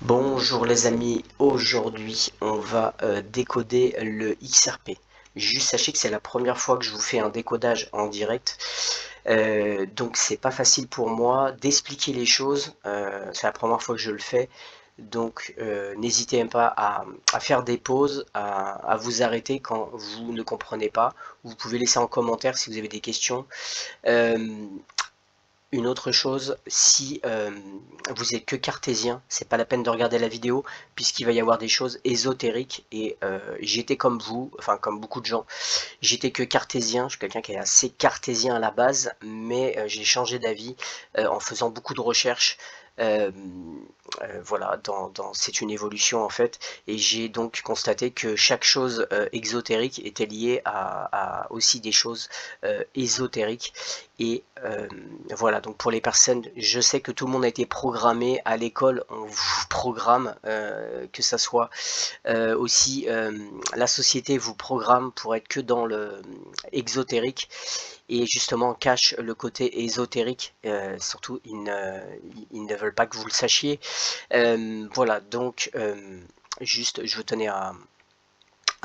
Bonjour les amis, aujourd'hui on va décoder le XRP. Juste sachez que c'est la première fois que je vous fais un décodage en direct, donc c'est pas facile pour moi d'expliquer les choses, c'est la première fois que je le fais, donc n'hésitez pas à faire des pauses, à vous arrêter quand vous ne comprenez pas. Vous pouvez laisser en commentaire si vous avez des questions. Une autre chose, si vous êtes que cartésien, c'est pas la peine de regarder la vidéo puisqu'il va y avoir des choses ésotériques et j'étais comme vous, enfin comme beaucoup de gens, j'étais que cartésien, je suis quelqu'un qui est assez cartésien à la base, mais j'ai changé d'avis en faisant beaucoup de recherches. Voilà, c'est une évolution en fait, et j'ai donc constaté que chaque chose exotérique était liée à aussi des choses ésotériques. Et voilà, donc pour les personnes, je sais que tout le monde a été programmé à l'école, on vous programme, que ça soit aussi la société vous programme pour être que dans le exotérique, et justement cache le côté ésotérique, surtout ils ne veulent pas que vous le sachiez. Voilà, donc juste je tenais à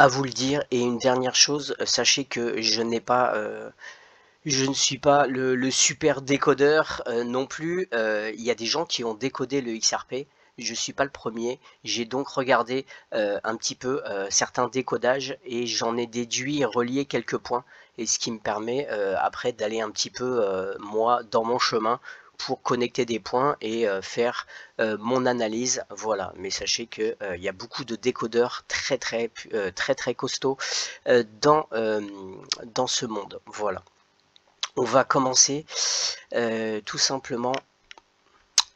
vous le dire. Et une dernière chose, sachez que je ne suis pas le super décodeur non plus. Il y a des gens qui ont décodé le XRP. Je ne suis pas le premier. J'ai donc regardé un petit peu certains décodages et j'en ai déduit et relié quelques points. Et ce qui me permet après d'aller un petit peu, moi, dans mon chemin pour connecter des points et faire mon analyse. Voilà, mais sachez qu'il y a beaucoup de décodeurs très costauds dans ce monde. Voilà. On va commencer tout simplement.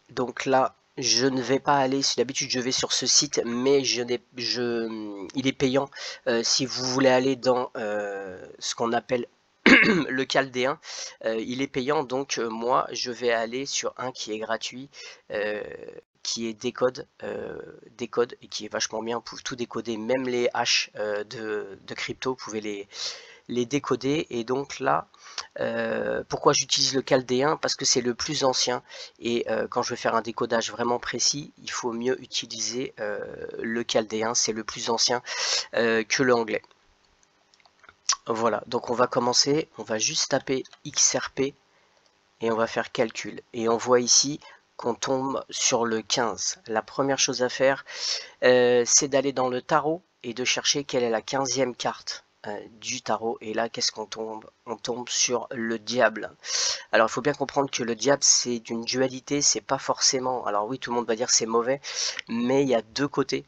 Donc là, je ne vais pas aller, si d'habitude je vais sur ce site, mais il est payant si vous voulez aller dans ce qu'on appelle le Chaldéen. Il est payant, donc moi je vais aller sur un qui est gratuit, qui est Décode, et qui est vachement bien. Vous pouvez tout décoder, même les haches de crypto, vous pouvez les décoder. Et donc là, pourquoi j'utilise le Chaldéen? Parce que c'est le plus ancien, et quand je veux faire un décodage vraiment précis, il faut mieux utiliser le Chaldéen, c'est le plus ancien que l'anglais. Voilà, donc on va commencer, on va juste taper XRP et on va faire calcul, et on voit ici qu'on tombe sur le 15. La première chose à faire, c'est d'aller dans le tarot et de chercher quelle est la 15e carte du tarot. Et là, qu'est-ce qu'on tombe? On tombe sur le diable. Alors il faut bien comprendre que le diable, c'est d'une dualité, c'est pas forcément, alors oui, tout le monde va dire c'est mauvais, mais il y a deux côtés.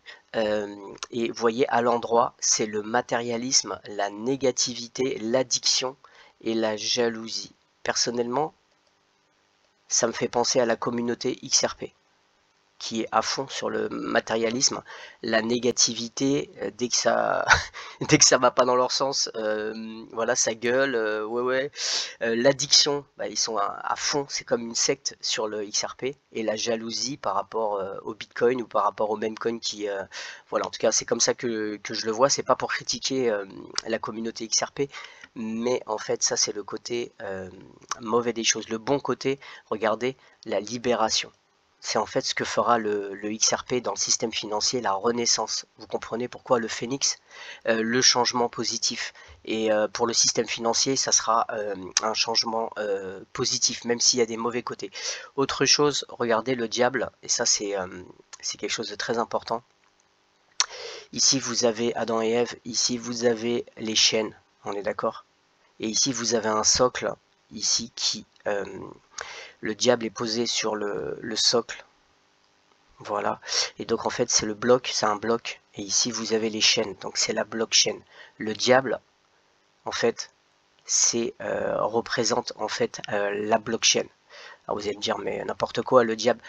Et vous voyez, à l'endroit, c'est le matérialisme, la négativité, l'addiction et la jalousie. Personnellement, ça me fait penser à la communauté XRP, qui est à fond sur le matérialisme, la négativité, dès que ça dès que ça va pas dans leur sens, voilà, ça gueule, ouais. L'addiction, bah, ils sont à fond, c'est comme une secte sur le XRP. Et la jalousie par rapport au Bitcoin ou par rapport au meme coin qui, voilà, en tout cas c'est comme ça que je le vois. C'est pas pour critiquer la communauté XRP, mais en fait ça c'est le côté mauvais des choses. Le bon côté, regardez, la libération. C'est en fait ce que fera le XRP dans le système financier, la renaissance. Vous comprenez pourquoi le phénix, le changement positif. Et pour le système financier, ça sera un changement positif, même s'il y a des mauvais côtés. Autre chose, regardez le diable, et ça c'est quelque chose de très important. Ici vous avez Adam et Ève, ici vous avez les chaînes, on est d'accord? Et ici vous avez un socle, ici qui... le diable est posé sur le socle. Voilà. Et donc en fait c'est le bloc, c'est un bloc. Et ici vous avez les chaînes, donc c'est la blockchain. Le diable, en fait, c'est représente en fait la blockchain. Alors vous allez me dire mais n'importe quoi, le diable.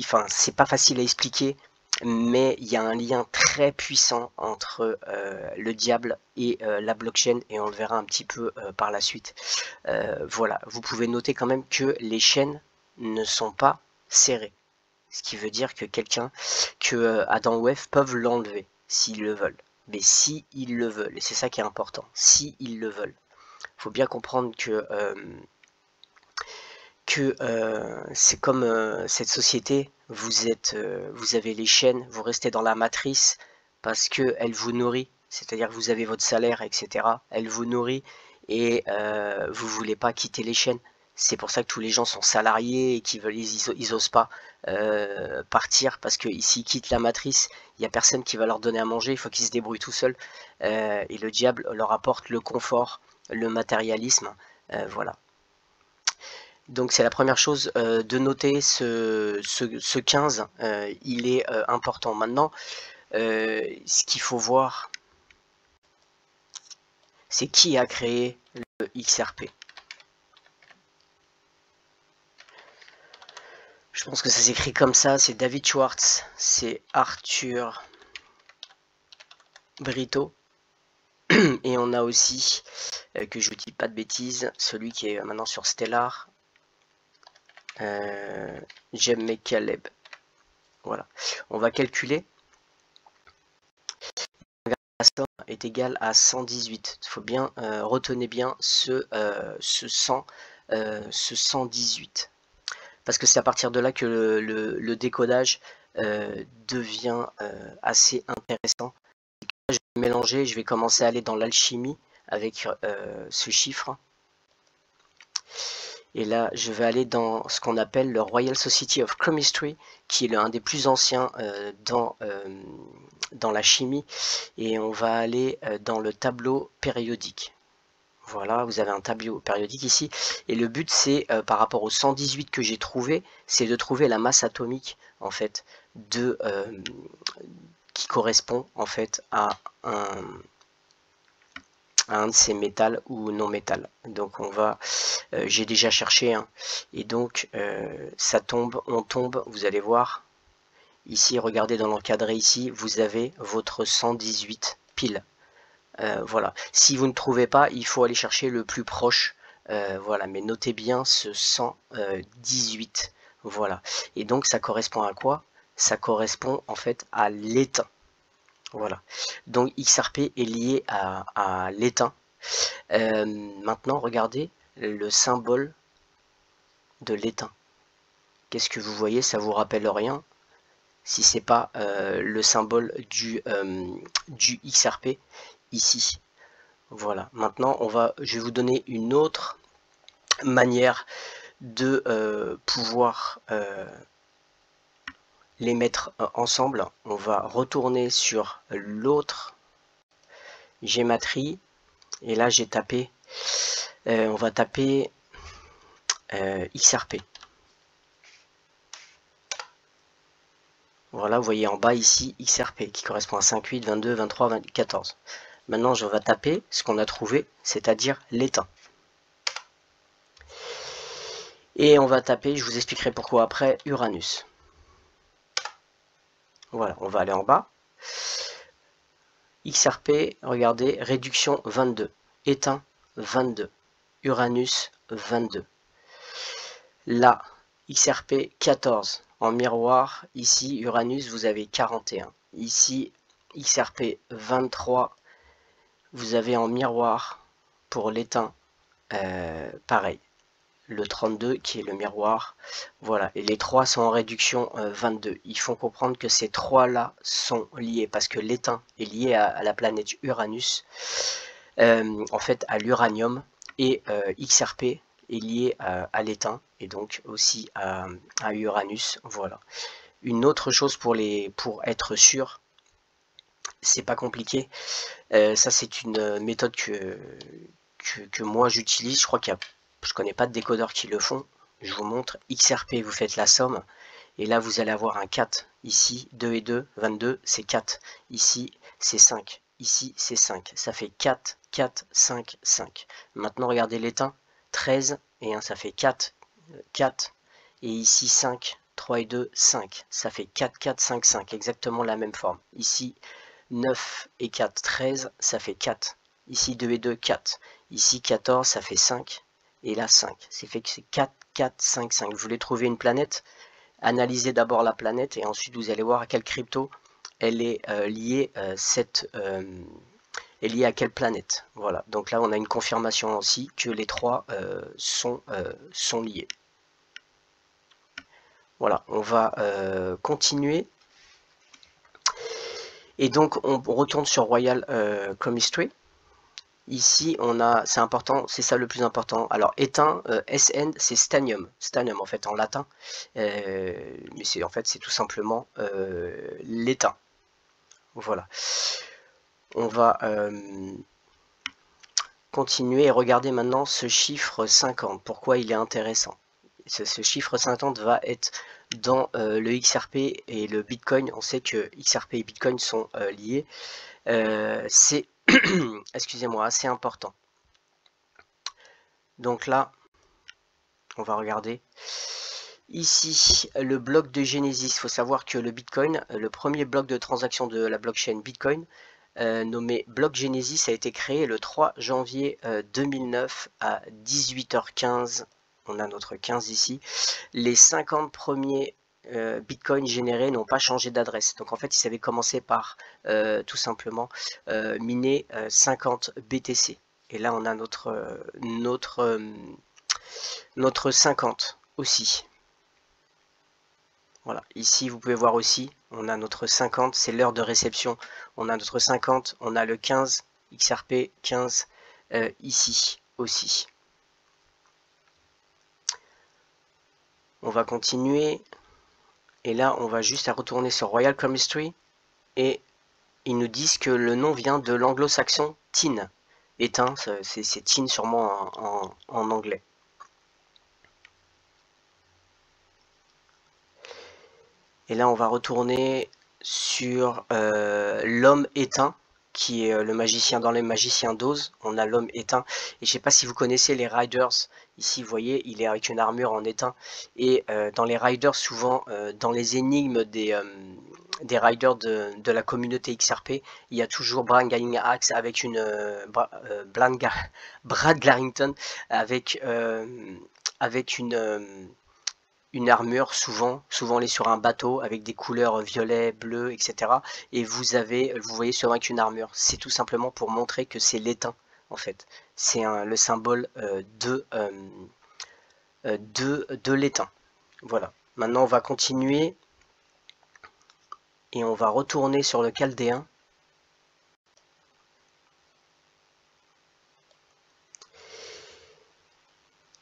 Enfin c'est pas facile à expliquer, mais il y a un lien très puissant entre le diable et la blockchain, et on le verra un petit peu par la suite. Voilà, vous pouvez noter quand même que les chaînes ne sont pas serrées, ce qui veut dire que Adam ou Ève peuvent l'enlever s'ils le veulent, mais si ils le veulent, et c'est ça qui est important, si ils le veulent. Il faut bien comprendre que c'est comme cette société, vous avez les chaînes, vous restez dans la matrice parce que elle vous nourrit, c'est-à-dire que vous avez votre salaire, etc. Elle vous nourrit et vous voulez pas quitter les chaînes. C'est pour ça que tous les gens sont salariés et ils osent pas partir, parce que s'ils quittent la matrice, il n'y a personne qui va leur donner à manger, il faut qu'ils se débrouillent tout seuls. Et le diable leur apporte le confort, le matérialisme, voilà. Donc c'est la première chose de noter, ce 15, il est important. Maintenant, ce qu'il faut voir, c'est qui a créé le XRP. Je pense que ça s'écrit comme ça, c'est David Schwartz, c'est Arthur Brito, et on a aussi, que je ne dis pas de bêtises, celui qui est maintenant sur Stellar, Jem McCaleb. Voilà, on va calculer. La somme est égale à 118. Il faut bien retenez bien ce 118, parce que c'est à partir de là que le décodage devient assez intéressant. Je vais mélanger, je vais commencer à aller dans l'alchimie avec ce chiffre. Et là, je vais aller dans ce qu'on appelle le Royal Society of Chemistry, qui est l'un des plus anciens dans la chimie. Et on va aller dans le tableau périodique. Voilà, vous avez un tableau périodique ici. Et le but, c'est, par rapport au 118 que j'ai trouvé, c'est de trouver la masse atomique, en fait, qui correspond, en fait, à un de ces métals ou non métal. Donc on va, j'ai déjà cherché, hein, et donc ça tombe, on tombe, vous allez voir ici, regardez dans l'encadré ici, vous avez votre 118 pile. Voilà, si vous ne trouvez pas, il faut aller chercher le plus proche, voilà, mais notez bien ce 118, voilà, et donc ça correspond à quoi? Ça correspond en fait à l'étain. Voilà, donc XRP est lié à l'étain. Maintenant, regardez le symbole de l'étain. Qu'est-ce que vous voyez? Ça vous rappelle rien si c'est pas le symbole du XRP ici. Voilà, maintenant je vais vous donner une autre manière de pouvoir les mettre ensemble. On va retourner sur l'autre gématrie, et là j'ai tapé, on va taper XRP. Voilà, vous voyez en bas ici XRP qui correspond à 5, 8, 22, 23, 14. Maintenant je vais taper ce qu'on a trouvé, c'est-à-dire l'étain. Et on va taper, je vous expliquerai pourquoi après, Uranus. Voilà, on va aller en bas. XRP, regardez, réduction 22. Éteint 22. Uranus 22. Là, XRP 14. En miroir, ici, Uranus, vous avez 41. Ici, XRP 23, vous avez en miroir pour l'étain, pareil, le 32 qui est le miroir, voilà, et les trois sont en réduction 22. Ils font comprendre que ces trois là sont liés, parce que l'étain est lié à la planète Uranus, en fait à l'uranium, et XRP est lié à l'étain, et donc aussi à Uranus, voilà. Une autre chose pour être sûr, c'est pas compliqué, ça c'est une méthode que moi j'utilise, je crois je connais pas de décodeurs qui le font. Je vous montre, XRP, vous faites la somme, et là vous allez avoir un 4, ici, 2 et 2, 22, c'est 4, ici c'est 5, ici c'est 5, ça fait 4, 4, 5, 5. Maintenant regardez l'étain, 13 et 1, ça fait 4, 4, et ici 5, 3 et 2, 5, ça fait 4, 4, 5, 5, exactement la même forme. Ici 9 et 4, 13, ça fait 4. Ici 2 et 2, 4. Ici 14, ça fait 5. Et là 5. C'est fait que c'est 4, 4, 5, 5. Vous voulez trouver une planète? Analysez d'abord la planète et ensuite vous allez voir à quelle crypto elle est liée, est liée à quelle planète. Voilà. Donc là on a une confirmation aussi que les trois sont liés. Voilà. On va continuer. Et donc on retourne sur Royal Chemistry. Ici, on a, c'est important, c'est ça le plus important. Alors, étain, SN, c'est stanium. Stanium, en fait, en latin. Mais c'est en fait, c'est tout simplement l'étain. Voilà. On va continuer et regarder maintenant ce chiffre 50. Pourquoi il est intéressant? Ce chiffre 50 va être dans le XRP et le Bitcoin. On sait que XRP et Bitcoin sont liés. C'est, excusez-moi, assez important. Donc là, on va regarder. Ici, le bloc de Genesis. Il faut savoir que le Bitcoin, le premier bloc de transaction de la blockchain Bitcoin, nommé bloc Genesis, a été créé le 3 janvier 2009 à 18h15. On a notre 15 ici. Les 50 premiers Bitcoin générés n'ont pas changé d'adresse. Donc en fait, ils avaient commencé par tout simplement miner 50 BTC. Et là, on a notre 50 aussi. Voilà, ici vous pouvez voir aussi, on a notre 50, c'est l'heure de réception. On a notre 50, on a le 15, XRP 15 ici aussi. On va continuer. Et là, on va juste à retourner sur Royal Chemistry. Et ils nous disent que le nom vient de l'anglo-saxon tin. Éteint, c'est tin sûrement en anglais. Et là, on va retourner sur l'homme éteint, qui est le magicien dans les magiciens d'Oz. On a l'homme éteint. Et je ne sais pas si vous connaissez les Riders. Ici, vous voyez, il est avec une armure en éteint. Et dans les Riders, souvent, dans les énigmes des riders de la communauté XRP, il y a toujours Brad Garlington avec Brad Garlington avec une armure, souvent elle est sur un bateau avec des couleurs violet, bleu, etc. Et vous voyez souvent avec une armure. C'est tout simplement pour montrer que c'est l'étain, en fait. C'est le symbole de l'étain. Voilà. Maintenant, on va continuer et on va retourner sur le chaldéen.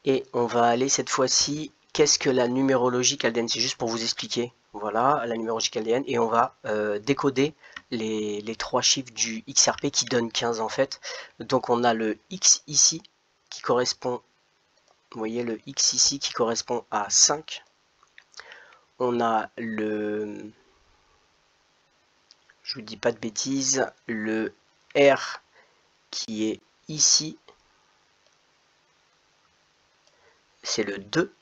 Et on va aller cette fois-ci. Qu'est-ce que la numérologie chaldéenne? C'est juste pour vous expliquer. Voilà, la numérologie chaldéenne. Et on va décoder les trois chiffres du XRP qui donnent 15 en fait. Donc on a le X ici qui correspond, vous voyez le X ici qui correspond à 5. On a le, je vous dis pas de bêtises, le R qui est ici, c'est le 2.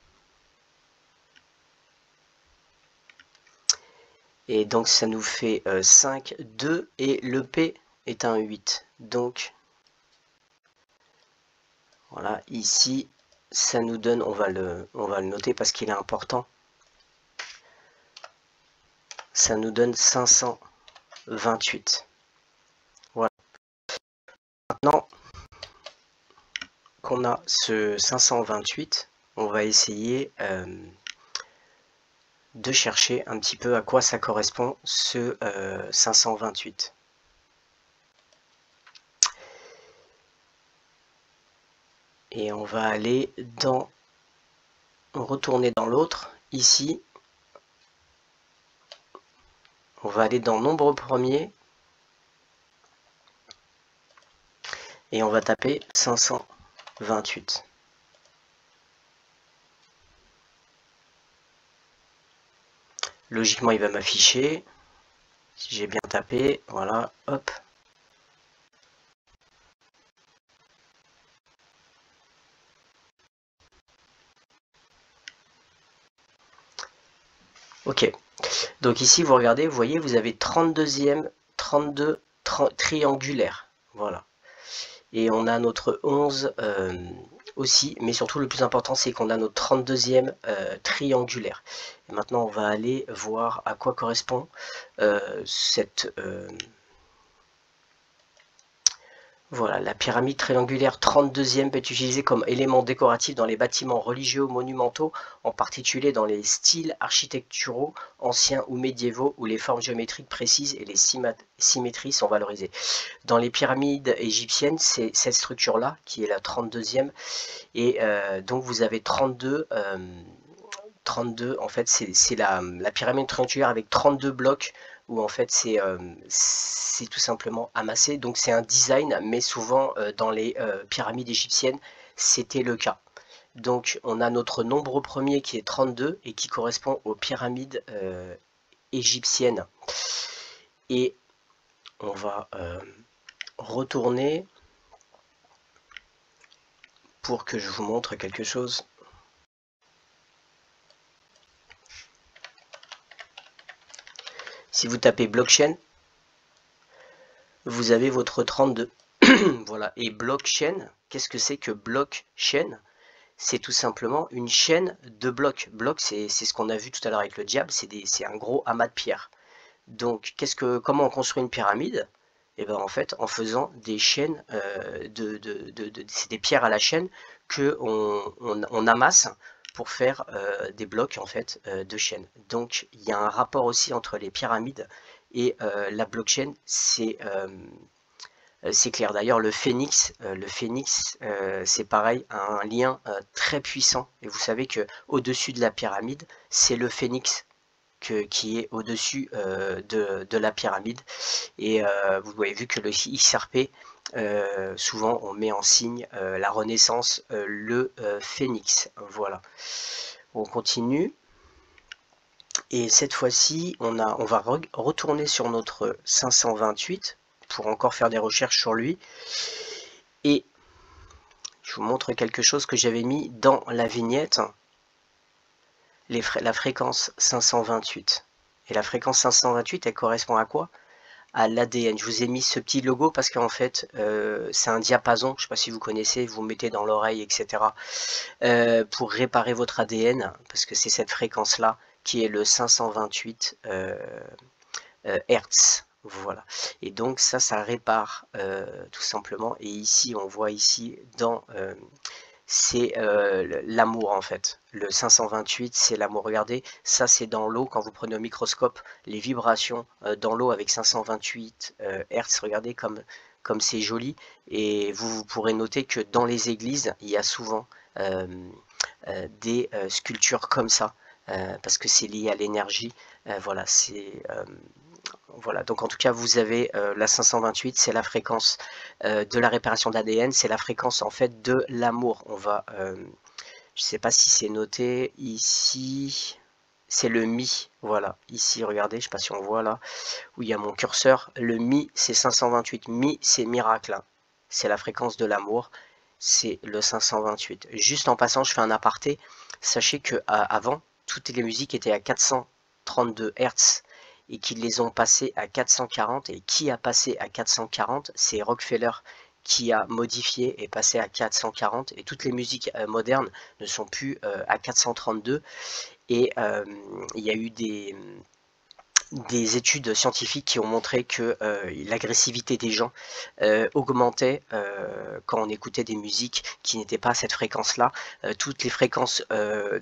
Et donc ça nous fait 5, 2 et le P est un 8. Donc voilà, ici ça nous donne, on va le noter parce qu'il est important. Ça nous donne 500 528. Voilà. Maintenant qu'on a ce 528, on va essayer de chercher un petit peu à quoi ça correspond ce 528. Et on va aller dans, retourner dans l'autre, ici, on va aller dans nombre premier, et on va taper 528. Logiquement, il va m'afficher, si j'ai bien tapé, voilà, hop. Ok, donc ici vous regardez, vous voyez, vous avez 32e, 32 triangulaire, voilà. Et on a notre 11 aussi, mais surtout le plus important c'est qu'on a notre 32e triangulaire. Et maintenant on va aller voir à quoi correspond cette... Voilà, la pyramide triangulaire 32e peut être utilisée comme élément décoratif dans les bâtiments religieux ou monumentaux, en particulier dans les styles architecturaux anciens ou médiévaux où les formes géométriques précises et les symétries sont valorisées. Dans les pyramides égyptiennes, c'est cette structure-là qui est la 32e, et donc vous avez 32, en fait c'est la pyramide triangulaire avec 32 blocs où en fait c'est tout simplement amassé, donc c'est un design, mais souvent dans les pyramides égyptiennes c'était le cas. Donc on a notre nombre premier qui est 32 et qui correspond aux pyramides égyptiennes, et on va retourner pour que je vous montre quelque chose. Si vous tapez blockchain, vous avez votre 32. Voilà. Et blockchain, qu'est-ce que c'est que blockchain? C'est tout simplement une chaîne de blocs. Bloc, c'est ce qu'on a vu tout à l'heure avec le diable, c'est un gros amas de pierres. Donc, comment on construit une pyramide? Et ben en fait, en faisant des chaînes, c'est des pierres à la chaîne que on amasse pour faire des blocs en fait de chaînes. Donc, il y a un rapport aussi entre les pyramides et la blockchain, c'est clair. D'ailleurs, le phénix, c'est pareil, un lien très puissant. Et vous savez que au-dessus de la pyramide, c'est le phénix qui est au-dessus de la pyramide. Et vous avez vu que le XRP, souvent on met en signe la renaissance, le phénix. Voilà. On continue. Et cette fois-ci, on va retourner sur notre 528 pour encore faire des recherches sur lui. Et je vous montre quelque chose que j'avais mis dans la vignette. La fréquence 528. Et la fréquence 528, elle correspond à quoi? À l'ADN. Je vous ai mis ce petit logo parce qu'en fait, c'est un diapason. Je ne sais pas si vous connaissez, vous mettez dans l'oreille, etc. Pour réparer votre ADN, parce que c'est cette fréquence-là qui est le 528 Hertz. Voilà. Et donc ça répare tout simplement. Et ici, on voit ici dans... c'est l'amour en fait. Le 528, c'est l'amour. Regardez, ça c'est dans l'eau. Quand vous prenez au microscope les vibrations dans l'eau avec 528 Hz, regardez comme c'est joli. Et vous pourrez noter que dans les églises, il y a souvent des sculptures comme ça, parce que c'est lié à l'énergie. Voilà, voilà, donc en tout cas vous avez la 528, c'est la fréquence de la réparation d'ADN, c'est la fréquence en fait de l'amour. On va, je sais pas si c'est noté ici, c'est le Mi, voilà, ici regardez, je sais pas si on voit là, où il y a mon curseur, le Mi c'est 528, Mi c'est miracle, hein. C'est la fréquence de l'amour, c'est le 528. Juste en passant, je fais un aparté, sachez que avant, toutes les musiques étaient à 432 Hz, et qu'ils les ont passés à 440. Et qui a passé à 440? C'est Rockefeller qui a modifié et passé à 440. Et toutes les musiques modernes ne sont plus à 432. Et il y a eu des études scientifiques qui ont montré que l'agressivité des gens augmentait quand on écoutait des musiques qui n'étaient pas à cette fréquence-là. Toutes les fréquences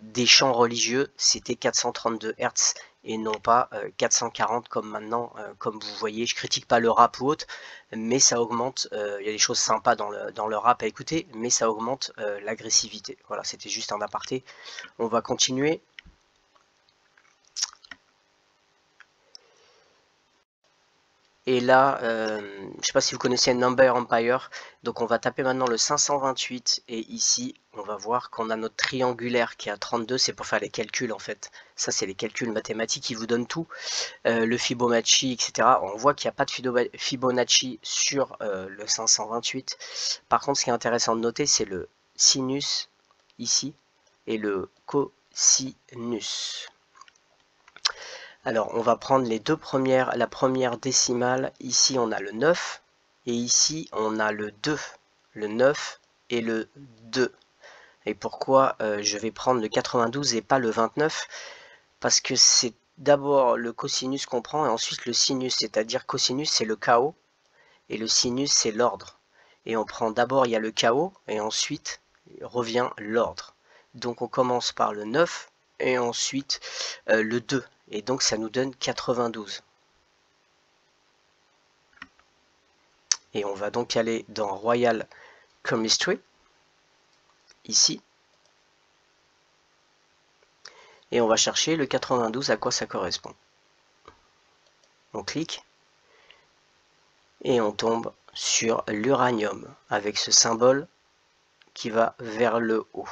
des chants religieux, c'était 432 Hz et non pas 440 comme maintenant. Comme vous voyez, je critique pas le rap ou autre, mais ça augmente. Il y a des choses sympas dans le rap à écouter, mais ça augmente l'agressivité. Voilà, c'était juste un aparté. On va continuer. Et là, je ne sais pas si vous connaissez Number Empire, donc on va taper maintenant le 528 et ici on va voir qu'on a notre triangulaire qui est à 32, c'est pour faire les calculs en fait. Ça c'est les calculs mathématiques qui vous donnent tout, le Fibonacci, etc. On voit qu'il n'y a pas de Fibonacci sur le 528. Par contre, ce qui est intéressant de noter, c'est le sinus ici et le cosinus. Alors, on va prendre les deux premières, la première décimale, ici on a le 9, et ici on a le 2, le 9 et le 2. Et pourquoi je vais prendre le 92 et pas le 29? Parce que c'est d'abord le cosinus qu'on prend, et ensuite le sinus, c'est-à-dire cosinus c'est le chaos, et le sinus c'est l'ordre. Et on prend d'abord, il y a le chaos, et ensuite revient l'ordre. Donc on commence par le 9, et ensuite le 2. Et donc ça nous donne 92. Et on va donc aller dans Royal Chemistry, ici. Et on va chercher le 92, à quoi ça correspond. On clique. Et on tombe sur l'uranium, avec ce symbole qui va vers le haut.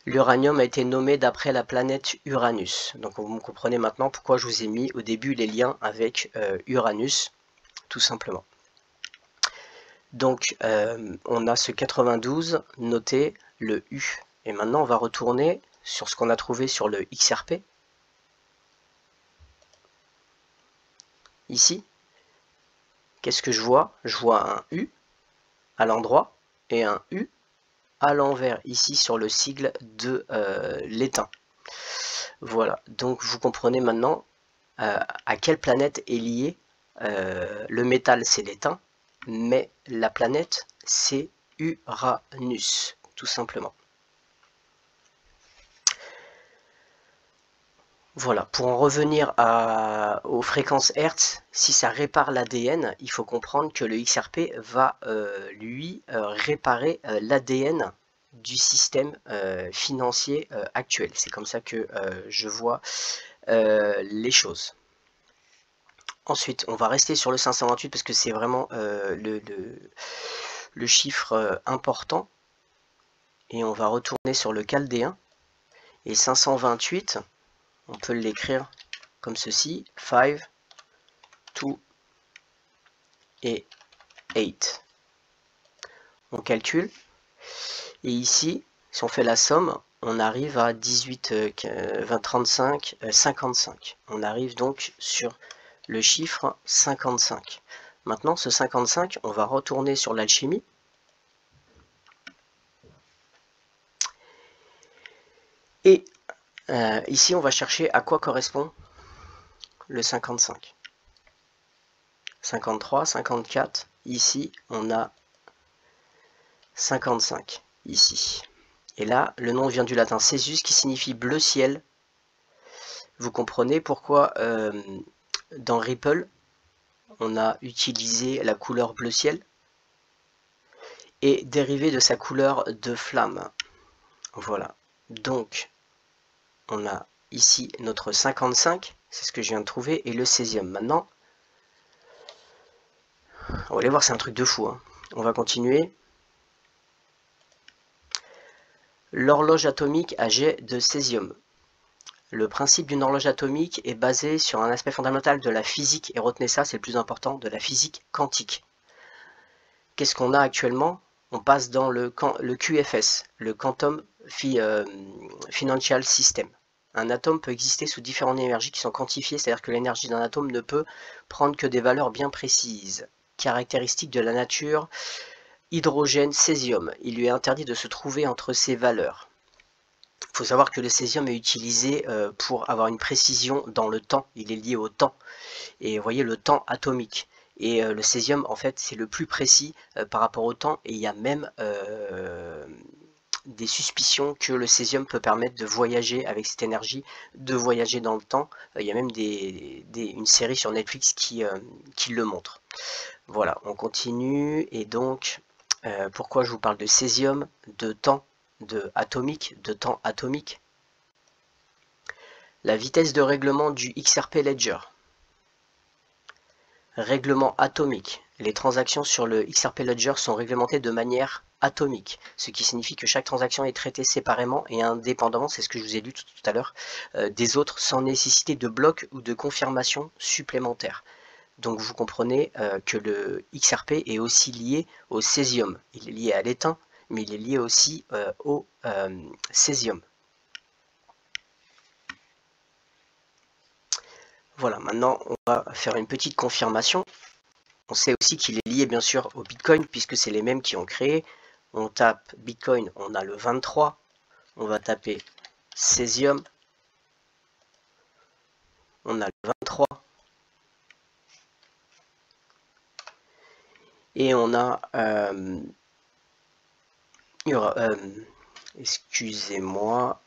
L'uranium a été nommé d'après la planète Uranus. Donc vous comprenez maintenant pourquoi je vous ai mis au début les liens avec Uranus, tout simplement. Donc on a ce 92 noté, le U. Et maintenant on va retourner sur ce qu'on a trouvé sur le XRP. Ici, qu'est-ce que je vois? Je vois un U à l'endroit et un U à l'envers, ici sur le sigle de l'étain. Voilà, donc vous comprenez maintenant à quelle planète est lié. Le métal c'est l'étain, mais la planète c'est Uranus, tout simplement. Voilà, pour en revenir aux fréquences Hertz, si ça répare l'ADN, il faut comprendre que le XRP va lui réparer l'ADN du système financier actuel. C'est comme ça que je vois les choses. Ensuite, on va rester sur le 528 parce que c'est vraiment le chiffre important. Et on va retourner sur le chaldéen. Et 528, on peut l'écrire comme ceci, 5, 2 et 8. On calcule. Et ici, si on fait la somme, on arrive à 18, 20, 35, 55. On arrive donc sur le chiffre 55. Maintenant, ce 55, on va retourner sur l'alchimie. Et ici, on va chercher à quoi correspond le 55. 53, 54. Ici, on a 55. Ici. Et là, le nom vient du latin Cesus, qui signifie bleu ciel. Vous comprenez pourquoi dans Ripple, on a utilisé la couleur bleu ciel et dérivé de sa couleur de flamme. Voilà. Donc, on a ici notre 55, c'est ce que je viens de trouver, et le césium. Maintenant, on va aller voir, c'est un truc de fou. Hein. On va continuer. L'horloge atomique à jet de césium. Le principe d'une horloge atomique est basé sur un aspect fondamental de la physique, et retenez ça, c'est le plus important, de la physique quantique. Qu'est-ce qu'on a actuellement? On passe dans le QFS, le Quantum Financial System. Un atome peut exister sous différentes énergies qui sont quantifiées, c'est-à-dire que l'énergie d'un atome ne peut prendre que des valeurs bien précises. Caractéristiques de la nature, hydrogène, césium. Il lui est interdit de se trouver entre ces valeurs. Il faut savoir que le césium est utilisé pour avoir une précision dans le temps. Il est lié au temps. Et vous voyez le temps atomique. Et le césium, en fait, c'est le plus précis par rapport au temps. Et il y a même des suspicions que le césium peut permettre de voyager avec cette énergie, de voyager dans le temps. Il y a même une série sur Netflix qui le montre. Voilà, on continue. Et donc, pourquoi je vous parle de césium, de temps, de temps atomique. La vitesse de règlement du XRP Ledger. Règlement atomique. Les transactions sur le XRP Ledger sont réglementées de manière atomique, ce qui signifie que chaque transaction est traitée séparément et indépendamment, c'est ce que je vous ai lu tout à l'heure, des autres, sans nécessité de bloc ou de confirmation supplémentaire. Donc vous comprenez que le XRP est aussi lié au césium. Il est lié à l'étain, mais il est lié aussi au césium. Voilà, maintenant on va faire une petite confirmation. On sait aussi qu'il est lié bien sûr au Bitcoin puisque c'est les mêmes qui ont créé. On tape Bitcoin, on a le 23. On va taper césium. On a le 23. Et on a... excusez-moi.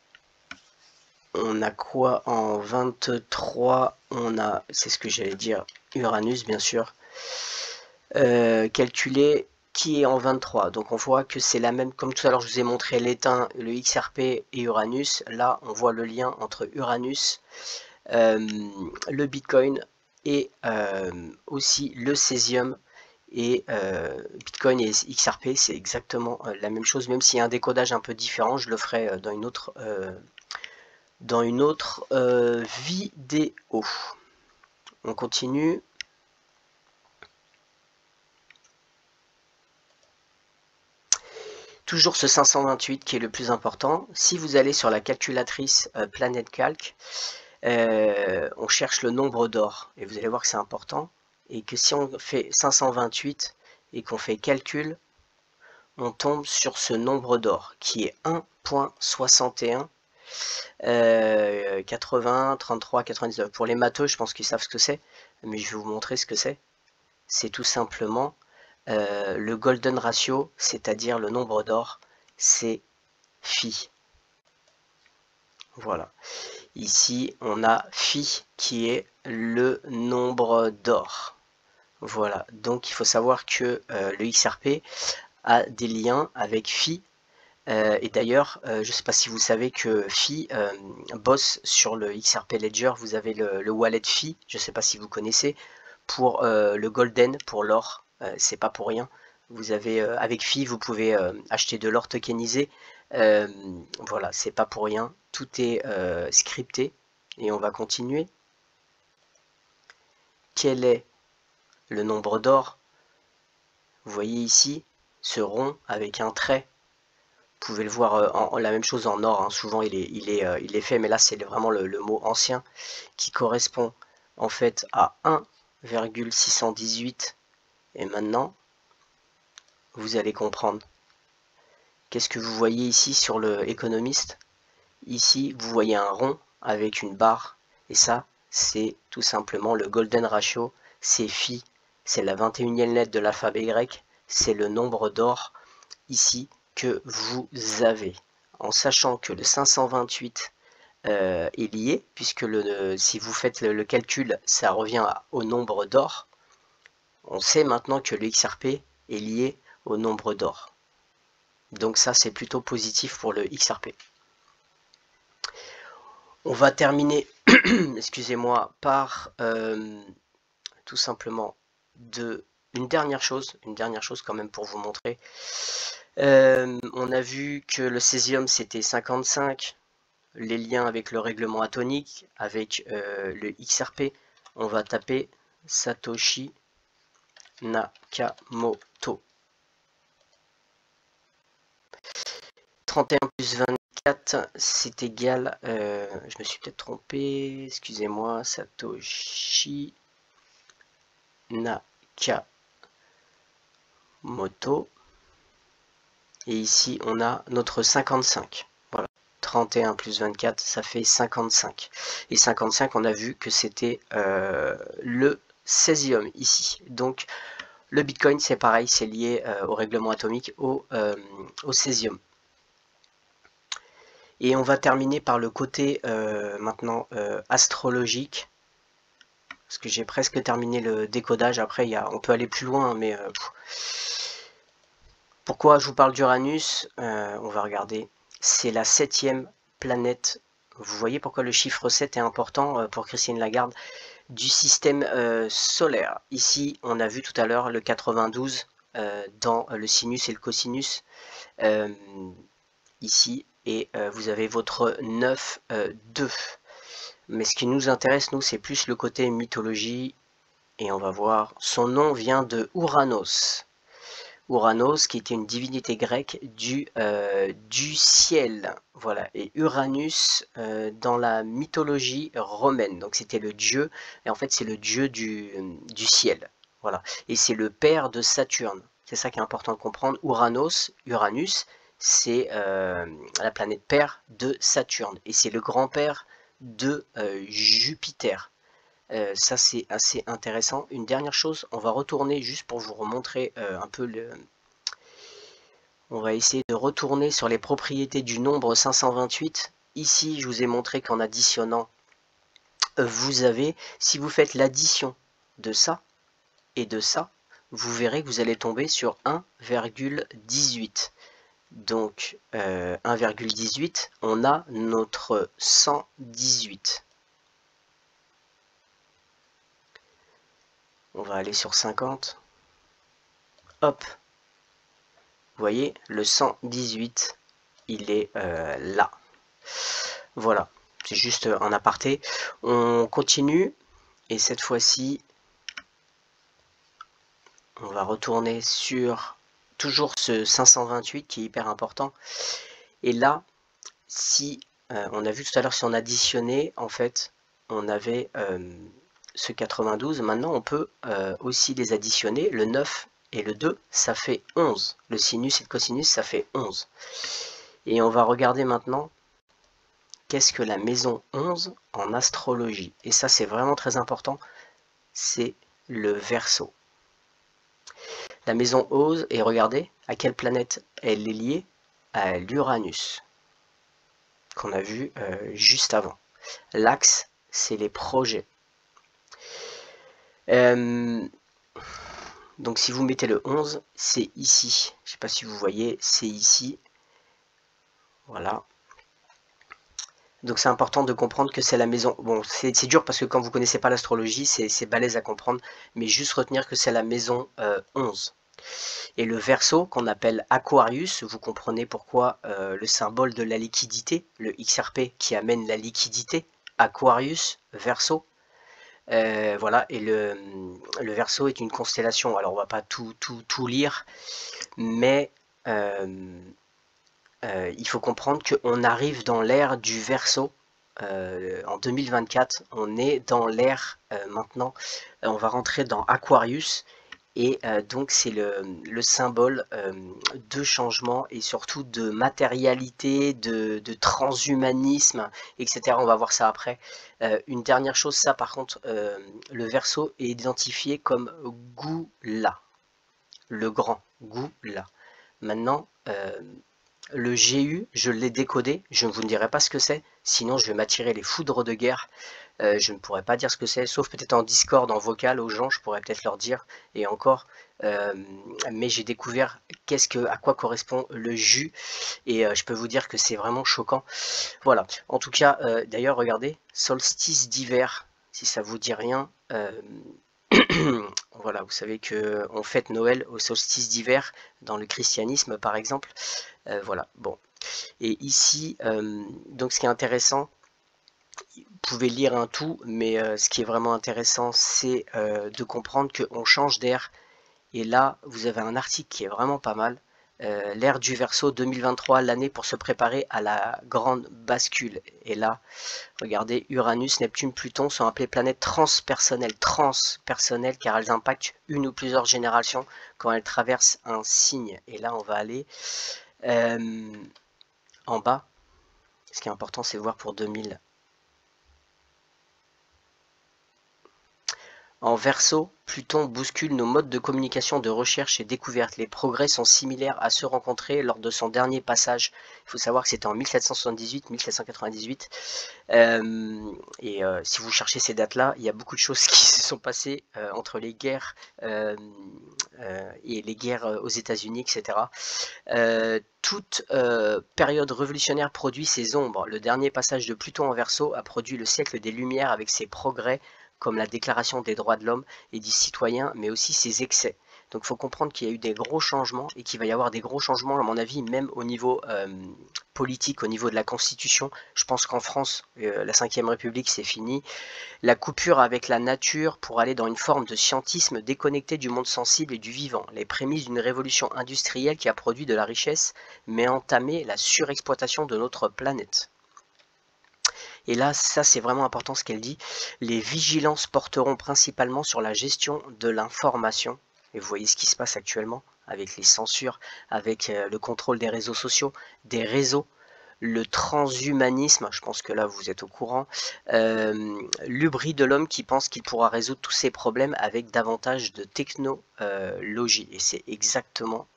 On a quoi en 23? On a, c'est ce que j'allais dire, Uranus bien sûr. Calculer qui est en 23. Donc on voit que c'est la même, comme tout à l'heure je vous ai montré l'étain, le XRP et Uranus. Là on voit le lien entre Uranus, le Bitcoin et aussi le césium. Et Bitcoin et XRP c'est exactement la même chose, même s'il y a un décodage un peu différent. Je le ferai dans une autre vidéo. On continue. Toujours ce 528 qui est le plus important. Si vous allez sur la calculatrice Planet Calc, on cherche le nombre d'or. Et vous allez voir que c'est important. Et que si on fait 528 et qu'on fait calcul, on tombe sur ce nombre d'or qui est 1.61. 80, 33, 99. Pour les matheux, je pense qu'ils savent ce que c'est, mais je vais vous montrer ce que c'est. C'est tout simplement le golden ratio, c'est-à-dire le nombre d'or, c'est phi. Voilà. Ici, on a phi qui est le nombre d'or. Voilà. Donc, il faut savoir que le XRP a des liens avec phi. Et d'ailleurs, je ne sais pas si vous savez que Phi bosse sur le XRP Ledger. Vous avez le wallet Phi, je ne sais pas si vous connaissez, pour le golden, pour l'or. C'est pas pour rien. Vous avez avec Phi, vous pouvez acheter de l'or tokenisé. Voilà, c'est pas pour rien. Tout est scripté. Et on va continuer. Quel est le nombre d'or? Vous voyez ici ce rond avec un trait. Vous pouvez le voir la même chose en or, hein. Souvent il est fait, mais là c'est vraiment le mot ancien qui correspond en fait à 1,618. Et maintenant, vous allez comprendre. Qu'est-ce que vous voyez ici sur le économiste? Ici, vous voyez un rond avec une barre, et ça, c'est tout simplement le golden ratio, c'est phi, c'est la 21e lettre de l'alphabet grec, c'est le nombre d'or ici que vous avez. En sachant que le 528 est lié, puisque si vous faites le calcul, ça revient au nombre d'or. On sait maintenant que le XRP est lié au nombre d'or. Donc ça, c'est plutôt positif pour le XRP. On va terminer, excusez-moi, par tout simplement une dernière chose quand même pour vous montrer. On a vu que le césium c'était 55, les liens avec le règlement atonique, avec le XRP, on va taper Satoshi Nakamoto. 31 plus 24, c'est égal, je me suis peut-être trompé, excusez-moi, Satoshi Nakamoto. Et ici, on a notre 55. Voilà, 31 plus 24, ça fait 55. Et 55, on a vu que c'était le césium ici. Donc, le Bitcoin, c'est pareil, c'est lié au règlement atomique, au césium. Et on va terminer par le côté maintenant astrologique. Parce que j'ai presque terminé le décodage. Après, on peut aller plus loin, mais... Pourquoi je vous parle d'Uranus? On va regarder. C'est la 7e planète. Vous voyez pourquoi le chiffre 7 est important pour Christine Lagarde, du système solaire. Ici, on a vu tout à l'heure le 92 dans le sinus et le cosinus. Ici, et vous avez votre 9, 2. Mais ce qui nous intéresse, nous, c'est plus le côté mythologie. Et on va voir, son nom vient de Ouranos. Ouranos, qui était une divinité grecque du ciel. Voilà. Et Uranus, dans la mythologie romaine. Donc c'était le dieu, et en fait c'est le dieu du ciel. Voilà. Et c'est le père de Saturne. C'est ça qui est important de comprendre. Uranus, c'est la planète père de Saturne. Et c'est le grand-père de Jupiter. Ça c'est assez intéressant. Une dernière chose, on va retourner juste pour vous remontrer un peu le... On va essayer de retourner sur les propriétés du nombre 528. Ici, je vous ai montré qu'en additionnant, vous avez, si vous faites l'addition de ça et de ça, vous verrez que vous allez tomber sur 1,18. Donc 1,18, on a notre 118. On va aller sur 50. Hop. Vous voyez, le 118, il est là. Voilà, c'est juste un aparté. On continue, et cette fois-ci, on va retourner sur toujours ce 528 qui est hyper important. Et là, si on a vu tout à l'heure, si on additionnait, en fait, on avait ce 92. Maintenant, on peut aussi les additionner. Le 9 et le 2, ça fait 11. Le sinus et le cosinus, ça fait 11. Et on va regarder maintenant qu'est-ce que la maison 11 en astrologie. Et ça, c'est vraiment très important. C'est le Verseau. La maison 11, et regardez à quelle planète elle est liée, à l'Uranus, qu'on a vu juste avant. L'axe, c'est les projets. Donc si vous mettez le 11, c'est ici. Je ne sais pas si vous voyez, c'est ici. Voilà. Donc c'est important de comprendre que c'est la maison... Bon, c'est dur parce que quand vous ne connaissez pas l'astrologie, c'est balèze à comprendre. Mais juste retenir que c'est la maison 11. Et le Verseau, qu'on appelle Aquarius, vous comprenez pourquoi le symbole de la liquidité, le XRP qui amène la liquidité, Aquarius, Verseau. Voilà, et le Verseau est une constellation. Alors on va pas tout lire, mais il faut comprendre qu'on arrive dans l'ère du Verseau. En 2024, on est dans l'ère maintenant, on va rentrer dans Aquarius, et donc c'est le symbole de changement et surtout de matérialité, de transhumanisme, etc. On va voir ça après. Une dernière chose, ça par contre, le Verseau est identifié comme Goula, le grand Goula. Maintenant, le GU, je l'ai décodé, je ne vous dirai pas ce que c'est, sinon je vais m'attirer les foudres de guerre. Je ne pourrais pas dire ce que c'est, sauf peut-être en Discord, en vocal aux gens, je pourrais peut-être leur dire, et encore. Mais j'ai découvert à quoi correspond le jus, et je peux vous dire que c'est vraiment choquant. Voilà, en tout cas, d'ailleurs, regardez, solstice d'hiver, si ça vous dit rien. Voilà, vous savez qu'on fête Noël au solstice d'hiver, dans le christianisme par exemple. Voilà, bon. Et ici, donc ce qui est intéressant, vous pouvez lire un tout, mais ce qui est vraiment intéressant, c'est de comprendre qu'on change d'air. Et là, vous avez un article qui est vraiment pas mal. L'ère du Verseau 2023, l'année pour se préparer à la grande bascule. Et là, regardez, Uranus, Neptune, Pluton sont appelées planètes transpersonnelles. Transpersonnelles car elles impactent une ou plusieurs générations quand elles traversent un signe. Et là, on va aller en bas. Ce qui est important, c'est voir pour 2000. En Verseau, Pluton bouscule nos modes de communication, de recherche et découverte. Les progrès sont similaires à ceux rencontrés lors de son dernier passage. Il faut savoir que c'était en 1778-1798. Si vous cherchez ces dates-là, il y a beaucoup de choses qui se sont passées entre les guerres et les guerres aux États-Unis, etc. Toute période révolutionnaire produit ses ombres. Le dernier passage de Pluton en Verseau a produit le siècle des Lumières avec ses progrès, comme la déclaration des droits de l'homme et du citoyen, mais aussi ses excès. Donc il faut comprendre qu'il y a eu des gros changements et qu'il va y avoir des gros changements, à mon avis, même au niveau politique, au niveau de la Constitution. Je pense qu'en France, la 5e République, c'est fini. La coupure avec la nature pour aller dans une forme de scientisme déconnecté du monde sensible et du vivant. Les prémices d'une révolution industrielle qui a produit de la richesse, mais entamé la surexploitation de notre planète. Et là, ça c'est vraiment important ce qu'elle dit. Les vigilances porteront principalement sur la gestion de l'information. Et vous voyez ce qui se passe actuellement avec les censures, avec le contrôle des réseaux sociaux, des réseaux, le transhumanisme, je pense que là vous êtes au courant, l'hubris de l'homme qui pense qu'il pourra résoudre tous ses problèmes avec davantage de technologie. Et c'est exactement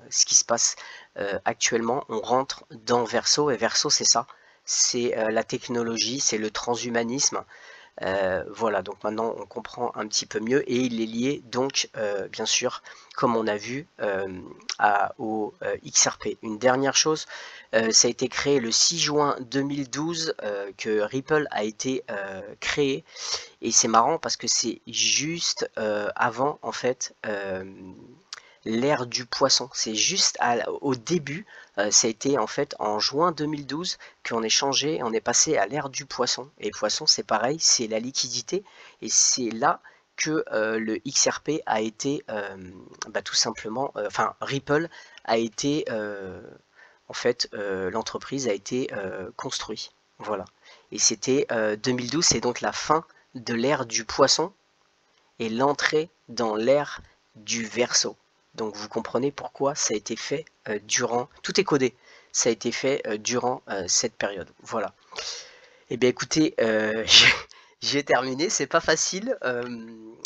ce qui se passe actuellement. On rentre dans Verseau, et Verseau c'est ça. C'est la technologie, c'est le transhumanisme. Voilà, donc maintenant on comprend un petit peu mieux, et il est lié donc bien sûr, comme on a vu, au XRP. Une dernière chose, ça a été créé le 6 juin 2012 que Ripple a été créé, et c'est marrant parce que c'est juste avant en fait l'ère du poisson. C'est juste au début, ça a été en fait en juin 2012 qu'on est changé, on est passé à l'ère du poisson. Et poisson, c'est pareil, c'est la liquidité, et c'est là que le XRP a été tout simplement, enfin Ripple a été, en fait, l'entreprise a été construite. Voilà. Et c'était 2012, c'est donc la fin de l'ère du poisson et l'entrée dans l'ère du Verseau. Donc vous comprenez pourquoi ça a été fait durant, tout est codé, ça a été fait durant cette période. Voilà. Et bien écoutez, j'ai terminé, c'est pas facile.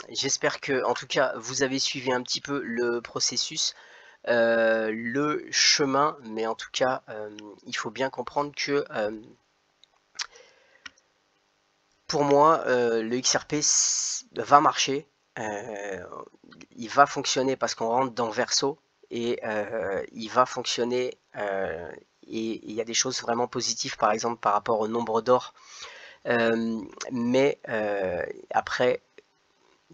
J'espère que, en tout cas, vous avez suivi un petit peu le processus, le chemin, mais en tout cas, il faut bien comprendre que pour moi, le XRP va marcher. Il va fonctionner parce qu'on rentre dans Verseau, et il va fonctionner, et il y a des choses vraiment positives, par exemple par rapport au nombre d'or, mais après,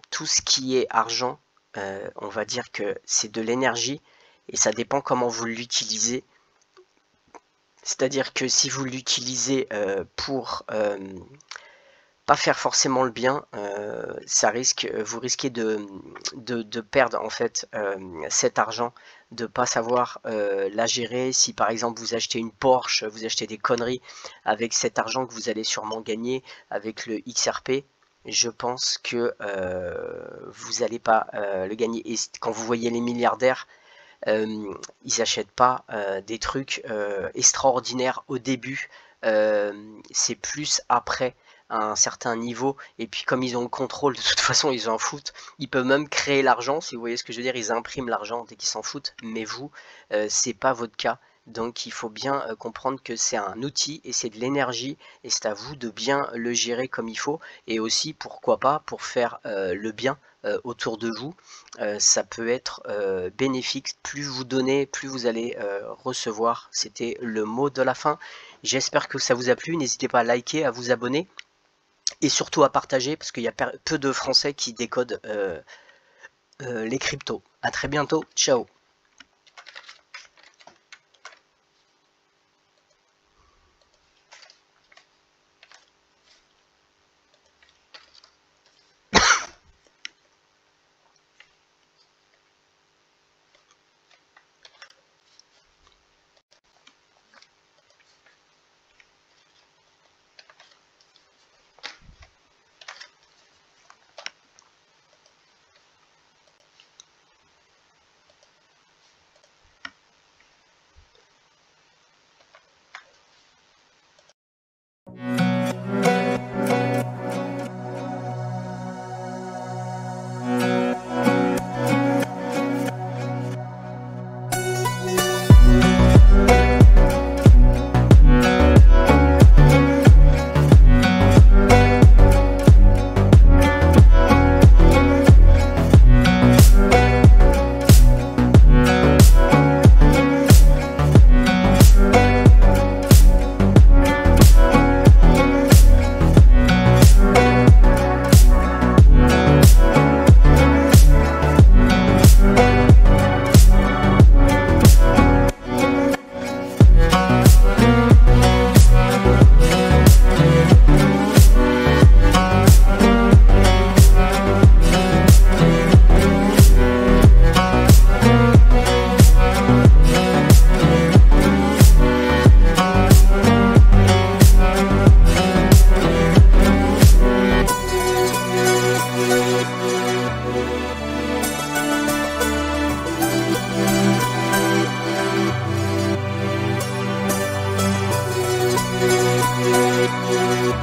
tout ce qui est argent, on va dire que c'est de l'énergie, et ça dépend comment vous l'utilisez. C'est-à-dire que si vous l'utilisez pour pas faire forcément le bien, vous risquez de perdre en fait cet argent, de pas savoir la gérer. Si par exemple vous achetez une Porsche, vous achetez des conneries avec cet argent que vous allez sûrement gagner avec le XRP, je pense que vous n'allez pas le gagner. Et quand vous voyez les milliardaires, ils n'achètent pas des trucs extraordinaires au début, c'est plus après à un certain niveau, et puis comme ils ont le contrôle, de toute façon ils s'en foutent, ils peuvent même créer l'argent, si vous voyez ce que je veux dire, ils impriment l'argent dès qu'ils s'en foutent, mais vous, c'est pas votre cas. Donc il faut bien comprendre que c'est un outil et c'est de l'énergie, et c'est à vous de bien le gérer comme il faut, et aussi pourquoi pas pour faire le bien autour de vous. Ça peut être bénéfique, plus vous donnez, plus vous allez recevoir. C'était le mot de la fin. J'espère que ça vous a plu, n'hésitez pas à liker, à vous abonner, et surtout à partager, parce qu'il y a peu de Français qui décodent les cryptos. A très bientôt, ciao.